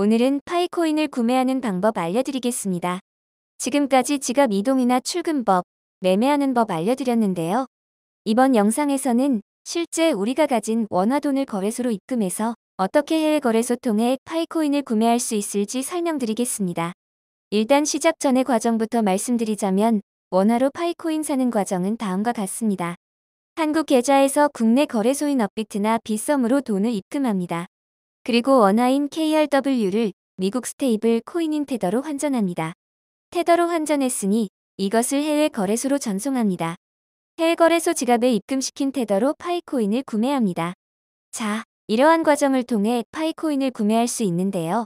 오늘은 파이코인을 구매하는 방법 알려드리겠습니다. 지금까지 지갑 이동이나 출금법, 매매하는 법 알려드렸는데요. 이번 영상에서는 실제 우리가 가진 원화돈을 거래소로 입금해서 어떻게 해외 거래소 통해 파이코인을 구매할 수 있을지 설명드리겠습니다. 일단 시작 전의 과정부터 말씀드리자면 원화로 파이코인 사는 과정은 다음과 같습니다. 한국 계좌에서 국내 거래소인 업비트나 빗썸으로 돈을 입금합니다. 그리고 원화인 KRW를 미국 스테이블 코인인 테더로 환전합니다. 테더로 환전했으니 이것을 해외 거래소로 전송합니다. 해외 거래소 지갑에 입금시킨 테더로 파이코인을 구매합니다. 자, 이러한 과정을 통해 파이코인을 구매할 수 있는데요.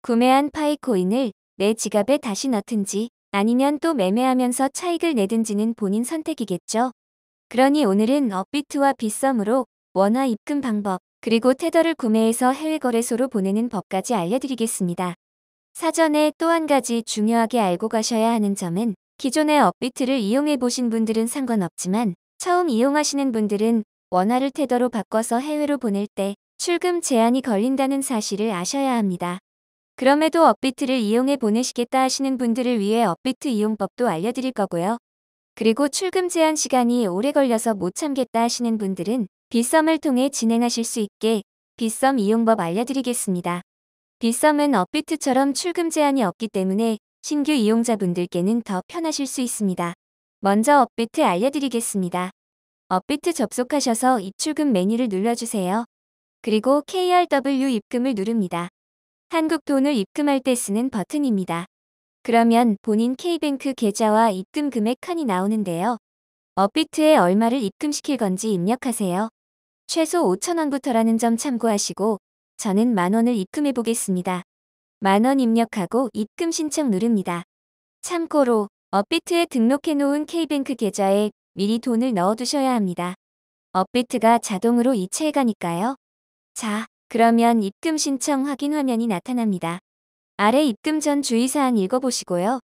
구매한 파이코인을 내 지갑에 다시 넣든지 아니면 또 매매하면서 차익을 내든지는 본인 선택이겠죠. 그러니 오늘은 업비트와 빗썸으로 원화 입금 방법, 그리고 테더를 구매해서 해외 거래소로 보내는 법까지 알려드리겠습니다. 사전에 또 한 가지 중요하게 알고 가셔야 하는 점은 기존의 업비트를 이용해 보신 분들은 상관없지만 처음 이용하시는 분들은 원화를 테더로 바꿔서 해외로 보낼 때 출금 제한이 걸린다는 사실을 아셔야 합니다. 그럼에도 업비트를 이용해 보내시겠다 하시는 분들을 위해 업비트 이용법도 알려드릴 거고요. 그리고 출금 제한 시간이 오래 걸려서 못 참겠다 하시는 분들은 빗썸을 통해 진행하실 수 있게 빗썸 이용법 알려드리겠습니다. 빗썸은 업비트처럼 출금 제한이 없기 때문에 신규 이용자분들께는 더 편하실 수 있습니다. 먼저 업비트 알려드리겠습니다. 업비트 접속하셔서 입출금 메뉴를 눌러주세요. 그리고 KRW 입금을 누릅니다. 한국 돈을 입금할 때 쓰는 버튼입니다. 그러면 본인 K뱅크 계좌와 입금 금액 칸이 나오는데요. 업비트에 얼마를 입금시킬 건지 입력하세요. 최소 5,000원부터라는 점 참고하시고 저는 10,000원을 입금해 보겠습니다. 10,000원 입력하고 입금 신청 누릅니다. 참고로 업비트에 등록해 놓은 K뱅크 계좌에 미리 돈을 넣어두셔야 합니다. 업비트가 자동으로 이체해 가니까요. 자, 그러면 입금 신청 확인 화면이 나타납니다. 아래 입금 전 주의사항 읽어보시고요.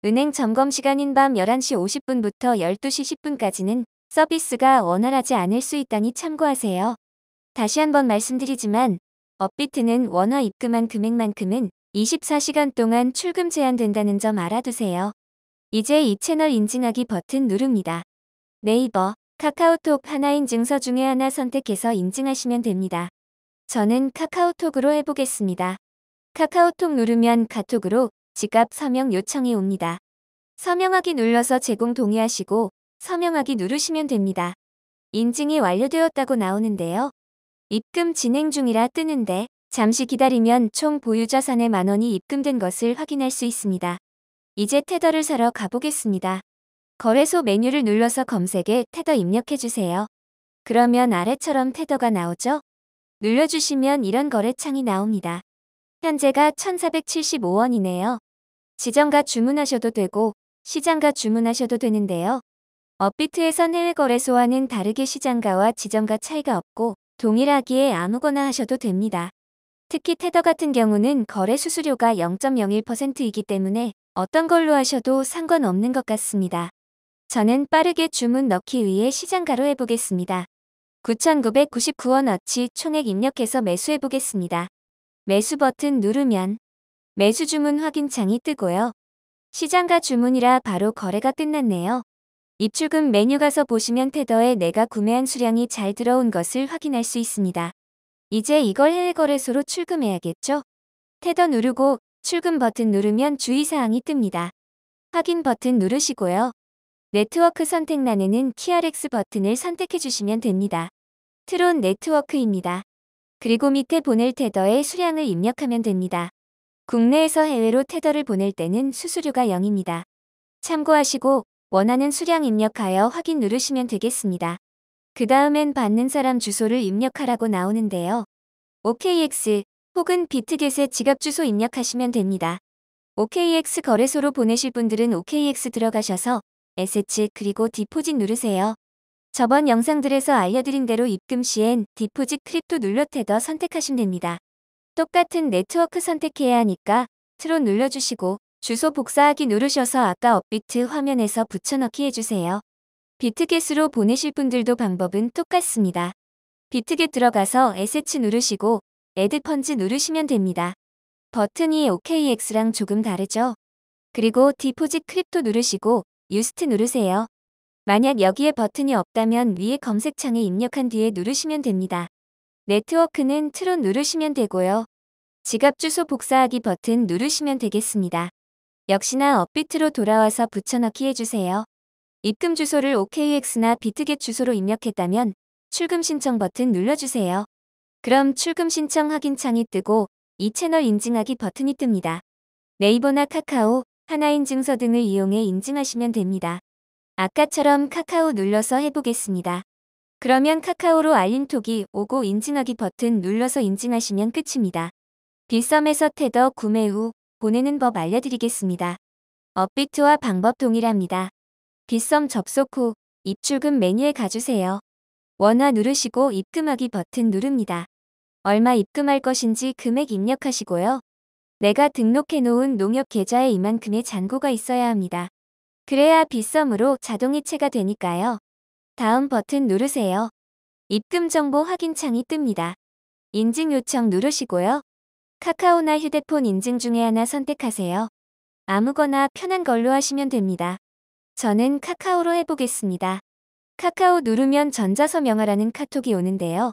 은행 점검 시간인 밤 11시 50분부터 12시 10분까지는 서비스가 원활하지 않을 수 있다니 참고하세요. 다시 한번 말씀드리지만 업비트는 원화 입금한 금액만큼은 24시간 동안 출금 제한된다는 점 알아두세요. 이제 이 채널 인증하기 버튼 누릅니다. 네이버, 카카오톡 하나인 증서 중에 하나 선택해서 인증하시면 됩니다. 저는 카카오톡으로 해보겠습니다. 카카오톡 누르면 카톡으로 지갑 서명 요청이 옵니다. 서명하기 눌러서 제공 동의하시고 서명하기 누르시면 됩니다. 인증이 완료되었다고 나오는데요. 입금 진행 중이라 뜨는데 잠시 기다리면 총 보유 자산의 10,000원이 입금된 것을 확인할 수 있습니다. 이제 테더를 사러 가보겠습니다. 거래소 메뉴를 눌러서 검색에 테더 입력해주세요. 그러면 아래처럼 테더가 나오죠? 눌러주시면 이런 거래창이 나옵니다. 현재가 1,475원이네요. 지정가 주문하셔도 되고 시장가 주문하셔도 되는데요. 업비트에선 해외 거래소와는 다르게 시장가와 지정가 차이가 없고 동일하기에 아무거나 하셔도 됩니다. 특히 테더 같은 경우는 거래 수수료가 0.01%이기 때문에 어떤 걸로 하셔도 상관없는 것 같습니다. 저는 빠르게 주문 넣기 위해 시장가로 해보겠습니다. 9,999원어치 총액 입력해서 매수해보겠습니다. 매수 버튼 누르면 매수 주문 확인 창이 뜨고요. 시장가 주문이라 바로 거래가 끝났네요. 입출금 메뉴 가서 보시면 테더에 내가 구매한 수량이 잘 들어온 것을 확인할 수 있습니다. 이제 이걸 해외 거래소로 출금해야겠죠? 테더 누르고 출금 버튼 누르면 주의사항이 뜹니다. 확인 버튼 누르시고요. 네트워크 선택란에는 TRX 버튼을 선택해 주시면 됩니다. 트론 네트워크입니다. 그리고 밑에 보낼 테더의 수량을 입력하면 됩니다. 국내에서 해외로 테더를 보낼 때는 수수료가 0입니다. 참고하시고 원하는 수량 입력하여 확인 누르시면 되겠습니다. 그 다음엔 받는 사람 주소를 입력하라고 나오는데요. OKX 혹은 비트겟의 지갑 주소 입력하시면 됩니다. OKX 거래소로 보내실 분들은 OKX 들어가셔서 에세츠 그리고 디포짓 누르세요. 저번 영상들에서 알려드린 대로 입금 시엔 디포짓 크립토 눌러 테더 선택하시면 됩니다. 똑같은 네트워크 선택해야 하니까 트론 눌러주시고 주소 복사하기 누르셔서 아까 업비트 화면에서 붙여넣기 해주세요. 비트겟으로 보내실 분들도 방법은 똑같습니다. 비트겟 들어가서 에세츠 누르시고 애드 펀즈 누르시면 됩니다. 버튼이 OKX랑 조금 다르죠? 그리고 디포짓 크립토 누르시고 유스트 누르세요. 만약 여기에 버튼이 없다면 위에 검색창에 입력한 뒤에 누르시면 됩니다. 네트워크는 트론 누르시면 되고요. 지갑 주소 복사하기 버튼 누르시면 되겠습니다. 역시나 업비트로 돌아와서 붙여넣기 해주세요. 입금 주소를 OKX나 비트겟 주소로 입력했다면 출금 신청 버튼 눌러주세요. 그럼 출금 신청 확인창이 뜨고 이 채널 인증하기 버튼이 뜹니다. 네이버나 카카오, 하나인증서 등을 이용해 인증하시면 됩니다. 아까처럼 카카오 눌러서 해보겠습니다. 그러면 카카오로 알림톡이 오고 인증하기 버튼 눌러서 인증하시면 끝입니다. 빗썸에서 테더 구매 후 보내는 법 알려드리겠습니다. 업비트와 방법 동일합니다. 빗썸 접속 후 입출금 메뉴에 가주세요. 원화 누르시고 입금하기 버튼 누릅니다. 얼마 입금할 것인지 금액 입력하시고요. 내가 등록해 놓은 농협 계좌에 이만큼의 잔고가 있어야 합니다. 그래야 빗썸으로 자동 이체가 되니까요. 다음 버튼 누르세요. 입금 정보 확인 창이 뜹니다. 인증 요청 누르시고요. 카카오나 휴대폰 인증 중에 하나 선택하세요. 아무거나 편한 걸로 하시면 됩니다. 저는 카카오로 해보겠습니다. 카카오 누르면 전자서명하라는 카톡이 오는데요.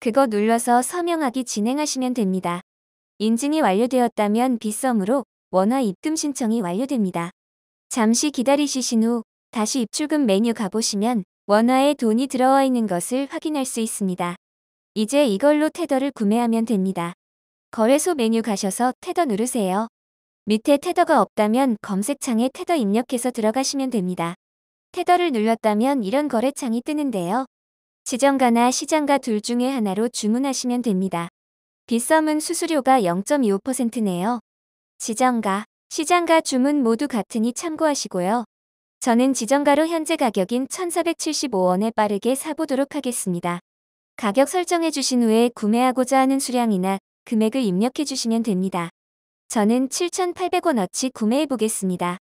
그거 눌러서 서명하기 진행하시면 됩니다. 인증이 완료되었다면 빗썸으로 원화 입금 신청이 완료됩니다. 잠시 기다리시신 후 다시 입출금 메뉴 가보시면 원화에 돈이 들어와 있는 것을 확인할 수 있습니다. 이제 이걸로 테더를 구매하면 됩니다. 거래소 메뉴 가셔서 테더 누르세요. 밑에 테더가 없다면 검색창에 테더 입력해서 들어가시면 됩니다. 테더를 눌렀다면 이런 거래창이 뜨는데요. 지정가나 시장가 둘 중에 하나로 주문하시면 됩니다. 빗썸은 수수료가 0.25%네요. 지정가, 시장가 주문 모두 같으니 참고하시고요. 저는 지정가로 현재 가격인 1,475원에 빠르게 사보도록 하겠습니다. 가격 설정해 주신 후에 구매하고자 하는 수량이나 금액을 입력해 주시면 됩니다. 저는 7,800원어치 구매해 보겠습니다.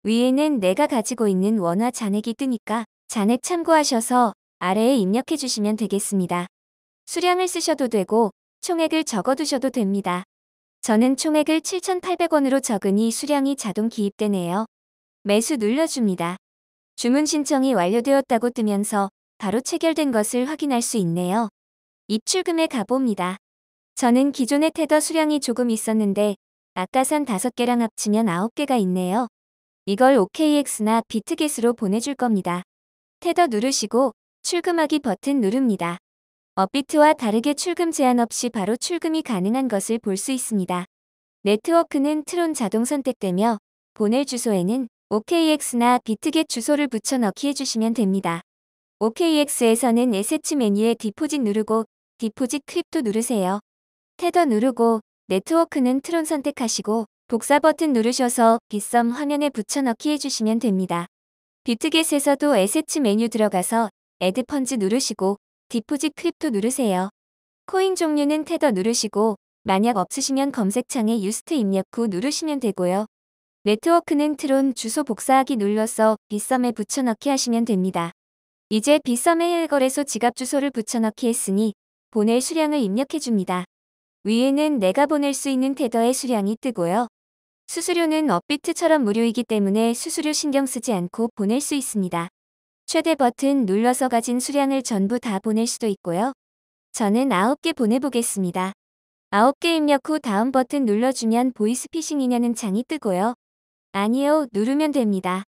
위에는 내가 가지고 있는 원화 잔액이 뜨니까 잔액 참고하셔서 아래에 입력해 주시면 되겠습니다. 수량을 쓰셔도 되고 총액을 적어 두셔도 됩니다. 저는 총액을 7,800원으로 적으니 수량이 자동 기입되네요. 매수 눌러줍니다. 주문 신청이 완료되었다고 뜨면서 바로 체결된 것을 확인할 수 있네요. 입출금에 가봅니다. 저는 기존의 테더 수량이 조금 있었는데 아까 산 5개랑 합치면 9개가 있네요. 이걸 OKX나 비트겟으로 보내줄 겁니다. 테더 누르시고 출금하기 버튼 누릅니다. 업비트와 다르게 출금 제한 없이 바로 출금이 가능한 것을 볼 수 있습니다. 네트워크는 트론 자동 선택되며 보낼 주소에는 OKX나 비트겟 주소를 붙여 넣기 해주시면 됩니다. OKX에서는 에세츠 메뉴에 디포짓 누르고 디포짓 크립토 누르세요. 테더 누르고 네트워크는 트론 선택하시고 복사 버튼 누르셔서 빗썸 화면에 붙여 넣기 해주시면 됩니다. 비트겟에서도 에세츠 메뉴 들어가서 애드 펀즈 누르시고 디포짓 크립토 누르세요. 코인 종류는 테더 누르시고 만약 없으시면 검색창에 유스트 입력 후 누르시면 되고요. 네트워크는 트론 주소 복사하기 눌러서 빗썸에 붙여넣기 하시면 됩니다. 이제 빗썸의 해외거래소 지갑 주소를 붙여넣기 했으니 보낼 수량을 입력해줍니다. 위에는 내가 보낼 수 있는 테더의 수량이 뜨고요. 수수료는 업비트처럼 무료이기 때문에 수수료 신경 쓰지 않고 보낼 수 있습니다. 최대 버튼 눌러서 가진 수량을 전부 다 보낼 수도 있고요. 저는 9개 보내보겠습니다. 9개 입력 후 다음 버튼 눌러주면 보이스피싱이냐는 창이 뜨고요. 아니요 누르면 됩니다.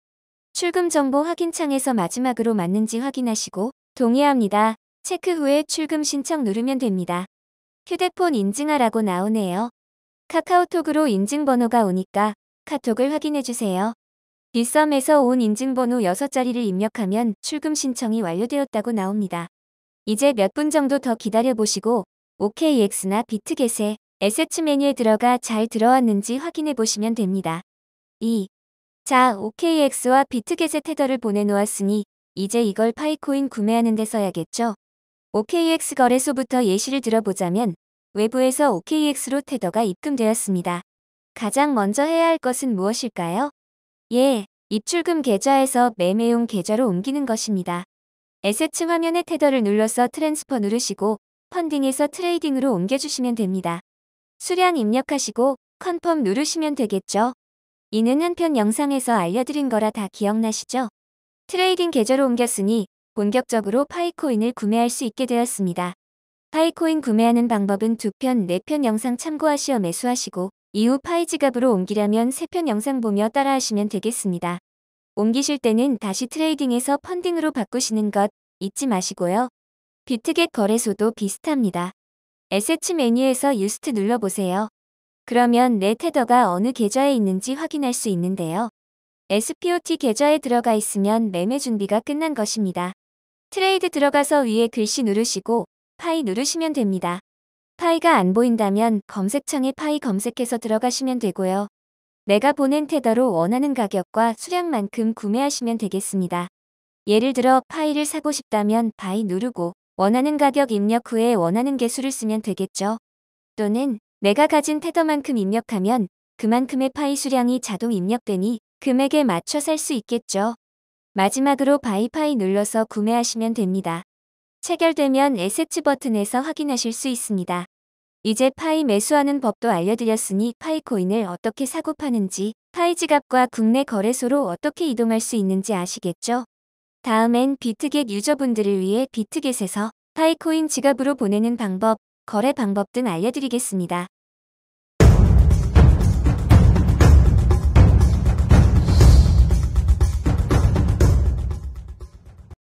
출금 정보 확인 창에서 마지막으로 맞는지 확인하시고 동의합니다. 체크 후에 출금 신청 누르면 됩니다. 휴대폰 인증하라고 나오네요. 카카오톡으로 인증번호가 오니까 카톡을 확인해주세요. 빗썸에서 온 인증번호 6자리를 입력하면 출금 신청이 완료되었다고 나옵니다. 이제 몇 분 정도 더 기다려보시고 OKX나 비트겟에 에세츠 메뉴에 들어가 잘 들어왔는지 확인해 보시면 됩니다. 자, OKX와 비트겟에 테더를 보내놓았으니 이제 이걸 파이코인 구매하는 데 써야겠죠? OKX 거래소부터 예시를 들어보자면 외부에서 OKX로 테더가 입금되었습니다. 가장 먼저 해야 할 것은 무엇일까요? 입출금 계좌에서 매매용 계좌로 옮기는 것입니다. 에세츠 화면에 테더를 눌러서 트랜스퍼 누르시고 펀딩에서 트레이딩으로 옮겨주시면 됩니다. 수량 입력하시고 컨펌 누르시면 되겠죠. 이는 한편 영상에서 알려드린 거라 다 기억나시죠? 트레이딩 계좌로 옮겼으니 본격적으로 파이코인을 구매할 수 있게 되었습니다. 파이코인 구매하는 방법은 2편, 4편 영상 참고하시어 매수하시고 이후 파이 지갑으로 옮기려면 3편 영상 보며 따라하시면 되겠습니다. 옮기실 때는 다시 트레이딩에서 펀딩으로 바꾸시는 것 잊지 마시고요. 비트겟 거래소도 비슷합니다. 에세츠 메뉴에서 유스트 눌러보세요. 그러면 내 테더가 어느 계좌에 있는지 확인할 수 있는데요. SPOT 계좌에 들어가 있으면 매매 준비가 끝난 것입니다. 트레이드 들어가서 위에 글씨 누르시고 파이 누르시면 됩니다. 파이가 안 보인다면 검색창에 파이 검색해서 들어가시면 되고요. 내가 보낸 테더로 원하는 가격과 수량만큼 구매하시면 되겠습니다. 예를 들어 파이를 사고 싶다면 바이 누르고 원하는 가격 입력 후에 원하는 개수를 쓰면 되겠죠. 또는 내가 가진 테더만큼 입력하면 그만큼의 파이 수량이 자동 입력되니 금액에 맞춰 살 수 있겠죠. 마지막으로 바이 파이 눌러서 구매하시면 됩니다. 체결되면 에세츠 버튼에서 확인하실 수 있습니다. 이제 파이 매수하는 법도 알려드렸으니 파이코인을 어떻게 사고 파는지, 파이 지갑과 국내 거래소로 어떻게 이동할 수 있는지 아시겠죠? 다음엔 비트겟 유저분들을 위해 비트겟에서 파이코인 지갑으로 보내는 방법, 거래 방법 등 알려드리겠습니다.